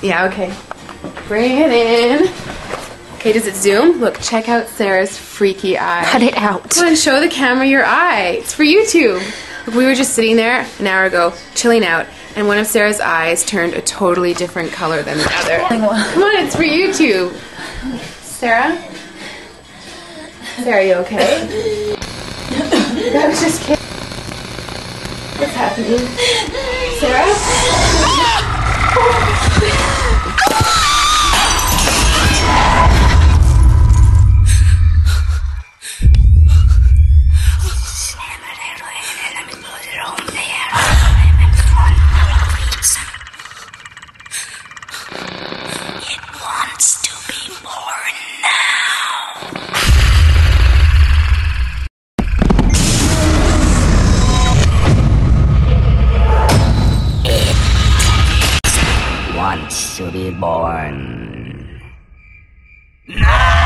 Yeah, okay. Bring it in. Okay, does it zoom? Look, check out Sarah's freaky eye. Cut it out. Come on, show the camera your eye. It's for YouTube. Look, we were just sitting there an hour ago, chilling out, and one of Sarah's eyes turned a totally different color than the other. Come on, it's for YouTube. Sarah? Sarah, are you okay? That was just kidding. What's happening? Sarah? Wants to be born now.